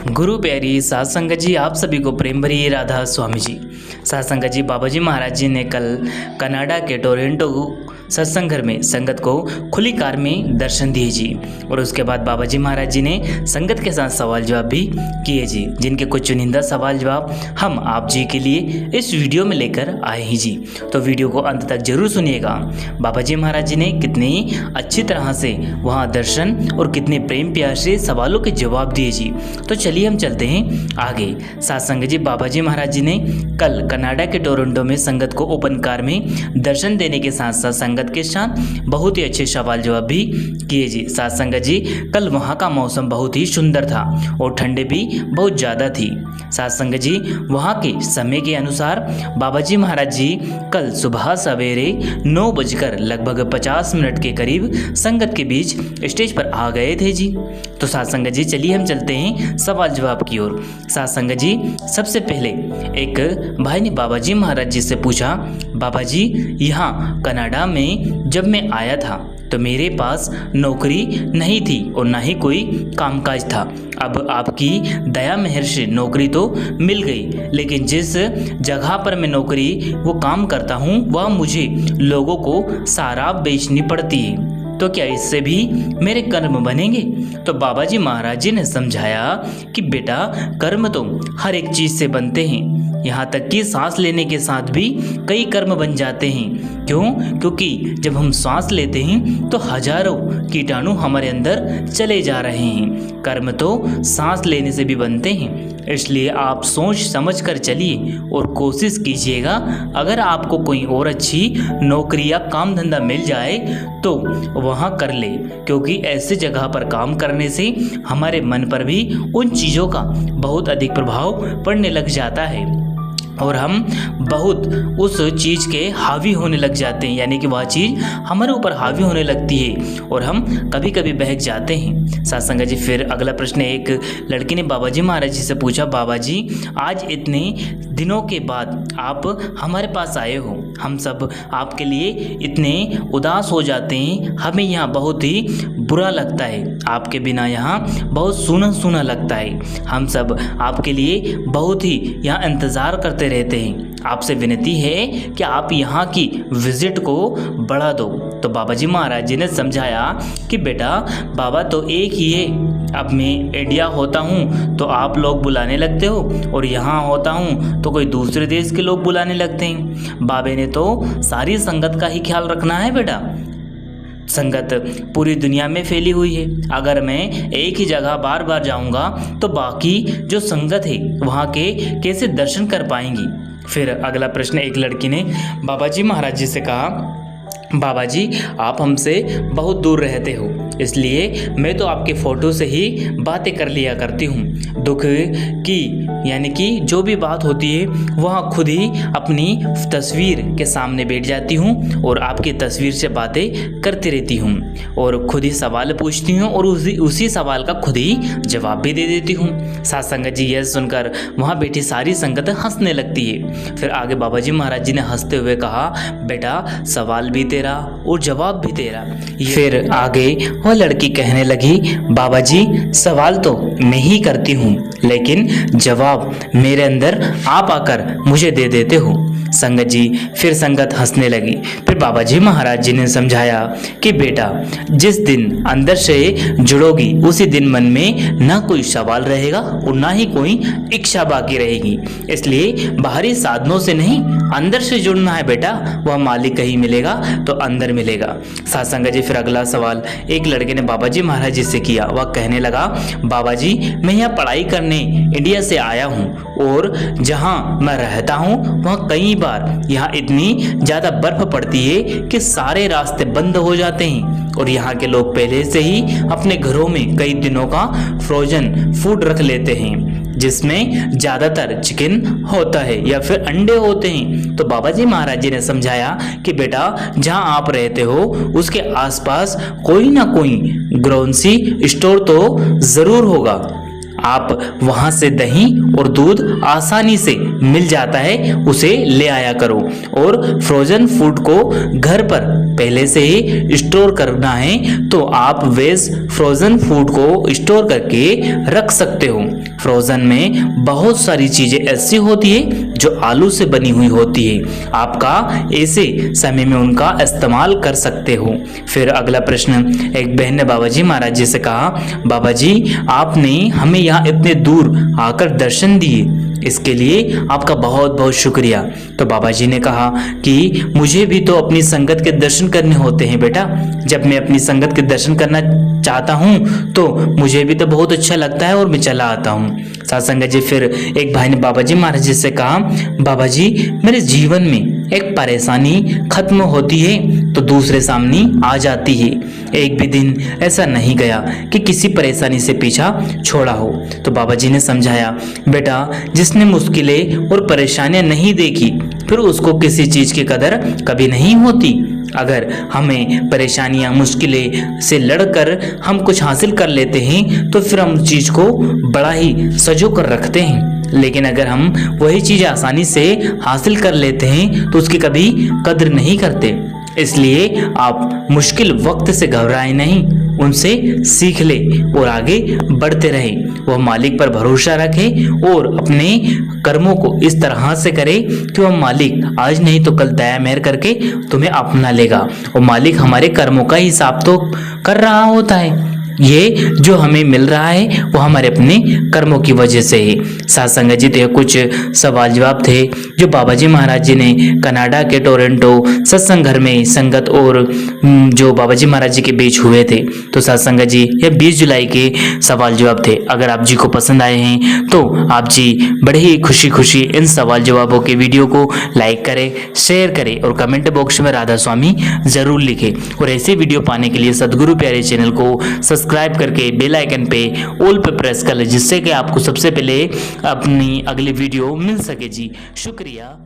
गुरु प्यारी साध संगत जी, आप सभी को प्रेम भरी राधा स्वामी जी। साध संगत जी, बाबा जी महाराज जी ने कल कनाडा के टोरंटो सत्संग घर में संगत को खुली कार में दर्शन दिए जी। और उसके बाद बाबा जी महाराज जी ने संगत के साथ सवाल जवाब भी किए जी, जिनके कुछ चुनिंदा सवाल जवाब हम आप जी के लिए इस वीडियो में लेकर आए हैं जी। तो वीडियो को अंत तक जरूर सुनिएगा। बाबा जी महाराज जी ने कितनी अच्छी तरह से वहाँ दर्शन और कितने प्रेम प्यार से सवालों के जवाब दिए जी। तो चलिए हम चलते हैं आगे। साथ संगत जी, बाबा जी महाराज जी ने कल कनाडा के टोरंटो में संगत को ओपन कार में दर्शन देने के साथ साथ संगत के साथ बहुत ही अच्छे सवाल जवाब भी किए जी। साथ संगत जी, कल वहाँ का मौसम बहुत ही सुंदर था और ठंडे भी बहुत ज़्यादा थी। साथ संगत जी, वहाँ के समय के अनुसार बाबा जी महाराज जी कल सुबह सवेरे 9:50 के करीब संगत के बीच स्टेज पर आ गए थे जी। तो साथ संगत जी, चलिए हम चलते हैं सवाल जवाब की ओर। साथ संगत जी, सबसे पहले एक भाई ने बाबा जी महाराज जी से पूछा, बाबा जी यहाँ कनाडा में जब मैं आया था तो मेरे पास नौकरी नहीं थी और ना ही कोई कामकाज था। अब आपकी दया मेहर से नौकरी तो मिल गई, लेकिन जिस जगह पर मैं नौकरी वो काम करता हूँ वह मुझे लोगों को शराब बेचनी पड़ती है। तो क्या इससे भी मेरे कर्म बनेंगे? तो बाबा जी महाराज जी ने समझाया कि बेटा, कर्म तो हर एक चीज़ से बनते हैं, यहाँ तक कि सांस लेने के साथ भी कई कर्म बन जाते हैं। क्यों? क्योंकि जब हम सांस लेते हैं तो हजारों कीटाणु हमारे अंदर चले जा रहे हैं। कर्म तो सांस लेने से भी बनते हैं, इसलिए आप सोच समझ कर चलिए और कोशिश कीजिएगा। अगर आपको कोई और अच्छी नौकरी या काम धंधा मिल जाए तो वहाँ कर ले, क्योंकि ऐसे जगह पर काम करने से हमारे मन पर भी उन चीज़ों का बहुत अधिक प्रभाव पड़ने लग जाता है और हम बहुत उस चीज़ के हावी होने लग जाते हैं, यानी कि वह चीज़ हमारे ऊपर हावी होने लगती है और हम कभी कभी बहक जाते हैं। साथ संगत जी, फिर अगला प्रश्न एक लड़की ने बाबा जी महाराज जी से पूछा, बाबा जी आज इतने दिनों के बाद आप हमारे पास आए हो, हम सब आपके लिए इतने उदास हो जाते हैं, हमें यहाँ बहुत ही बुरा लगता है, आपके बिना यहाँ बहुत सूना सूना लगता है, हम सब आपके लिए बहुत ही यहाँ इंतज़ार करते रहते हैं। आपसे विनती है कि आप यहाँ की विजिट को बढ़ा दो। तो बाबा जी महाराज जी ने समझाया कि बेटा, बाबा तो एक ही है। अब मैं इंडिया होता हूँ तो आप लोग बुलाने लगते हो और यहाँ होता हूँ तो कोई दूसरे देश के लोग बुलाने लगते हैं। बाबे ने तो सारी संगत का ही ख्याल रखना है बेटा। संगत पूरी दुनिया में फैली हुई है, अगर मैं एक ही जगह बार बार जाऊंगा तो बाकी जो संगत है वहाँ के कैसे दर्शन कर पाएंगी। फिर अगला प्रश्न एक लड़की ने बाबा जी महाराज जी से कहा, बाबा जी आप हमसे बहुत दूर रहते हो, इसलिए मैं तो आपके फ़ोटो से ही बातें कर लिया करती हूँ। दुख की यानी कि जो भी बात होती है वह खुद ही अपनी तस्वीर के सामने बैठ जाती हूँ और आपकी तस्वीर से बातें करती रहती हूँ और खुद ही सवाल पूछती हूँ और उसी सवाल का खुद ही जवाब भी दे देती हूँ। साथ संगत जी, यह सुनकर वहाँ बैठी सारी संगत हंसने लगती है। फिर आगे बाबा जी महाराज जी ने हंसते हुए कहा, बेटा सवाल भी तेरा और जवाब भी तेरा। फिर आगे वह लड़की कहने लगी, बाबा जी सवाल तो मैं ही करती हूँ, लेकिन जवाब मेरे अंदर आप आकर मुझे दे देते हो। संगत जी, फिर संगत हंसने लगी। फिर बाबा जी महाराज जी ने समझाया कि बेटा, जिस दिन अंदर से जुड़ोगी उसी दिन मन में ना कोई सवाल रहेगा और ना ही कोई इच्छा बाकी रहेगी, इसलिए बाहरी साधनों से नहीं अंदर से जुड़ना है बेटा। वह मालिक कहीं मिलेगा तो अंदर मिलेगा। साथ संगत जी, फिर अगला सवाल एक लड़के ने बाबा जी महाराज जी से किया। वह कहने लगा, बाबा जी मैं यहाँ पढ़ाई करने इंडिया से आया हूँ और जहाँ मैं रहता हूँ वहाँ कई बार यहाँ इतनी ज़्यादा बर्फ पड़ती है कि सारे रास्ते बंद हो जाते हैं और यहाँ के लोग पहले से ही अपने घरों में कई दिनों का फ्रोजन फूड रख लेते हैं, जिसमें ज़्यादातर चिकन होता है या फिर अंडे होते हैं। तो बाबा जी महाराज जी ने समझाया कि बेटा, जहाँ आप रहते हो उसके आसपास कोई ना कोई ग्रोसरी स्टोर तो ज़रूर होगा। आप वहां से दही और दूध आसानी से मिल जाता है, उसे ले आया करो। और फ्रोजन फूड को घर पर पहले से ही स्टोर करना है तो आप वेज फ्रोजन फूड को स्टोर करके रख सकते हो। फ्रोजन में बहुत सारी चीजें ऐसी होती है जो आलू से बनी हुई होती है, आपका ऐसे समय में उनका इस्तेमाल कर सकते हो। फिर अगला प्रश्न, एक बहन ने बाबा जी महाराज जी से कहा, बाबा जी आपने हमें यहाँ इतने दूर आकर दर्शन दिए, इसके लिए आपका बहुत बहुत शुक्रिया। तो बाबा जी ने कहा कि मुझे भी तो अपनी संगत के दर्शन करने होते हैं बेटा, जब मैं अपनी संगत के दर्शन करना चाहता हूँ तो मुझे भी तो बहुत अच्छा लगता है और मैं चला आता हूँ। साथ संगत जी फिर एक भाई ने बाबा जी महाराज जी से कहा, बाबा जी मेरे जीवन में एक परेशानी खत्म होती है तो दूसरे सामने आ जाती है, एक भी दिन ऐसा नहीं गया कि किसी परेशानी से पीछा छोड़ा हो। तो बाबा जी ने समझाया, बेटा जिसने मुश्किलें और परेशानियां नहीं देखी फिर उसको किसी चीज की कदर कभी नहीं होती। अगर हमें परेशानियां मुश्किलें से लड़कर हम कुछ हासिल कर लेते हैं तो फिर हम उस चीज को बड़ा ही सजो कर रखते हैं, लेकिन अगर हम वही चीज आसानी से हासिल कर लेते हैं तो उसकी कभी कदर नहीं करते। इसलिए आप मुश्किल वक्त से घबराएं नहीं, उनसे सीख ले और आगे बढ़ते रहे। वह मालिक पर भरोसा रखे और अपने कर्मों को इस तरह से करे कि वह मालिक आज नहीं तो कल दया मेहर करके तुम्हें अपना लेगा। और मालिक हमारे कर्मों का हिसाब तो कर रहा होता है, ये जो हमें मिल रहा है वो हमारे अपने कर्मों की वजह से है। साथ संगत जी तो कुछ सवाल जवाब थे जो बाबा जी महाराज जी ने कनाडा के टोरंटो सत्संग घर में संगत और जो बाबा जी महाराज जी के बीच हुए थे। तो साथ संगत जी ये 20 जुलाई के सवाल जवाब थे। अगर आप जी को पसंद आए हैं तो आप जी बड़े ही खुशी खुशी इन सवाल जवाबों के वीडियो को लाइक करें, शेयर करें और कमेंट बॉक्स में राधा स्वामी जरूर लिखें। और ऐसे वीडियो पाने के लिए सदगुरु प्यारे चैनल को सब्सक्राइब करके बेल आइकन पे ऑल पे प्रेस कर ले, जिससे कि आपको सबसे पहले अपनी अगली वीडियो मिल सके। जी शुक्रिया।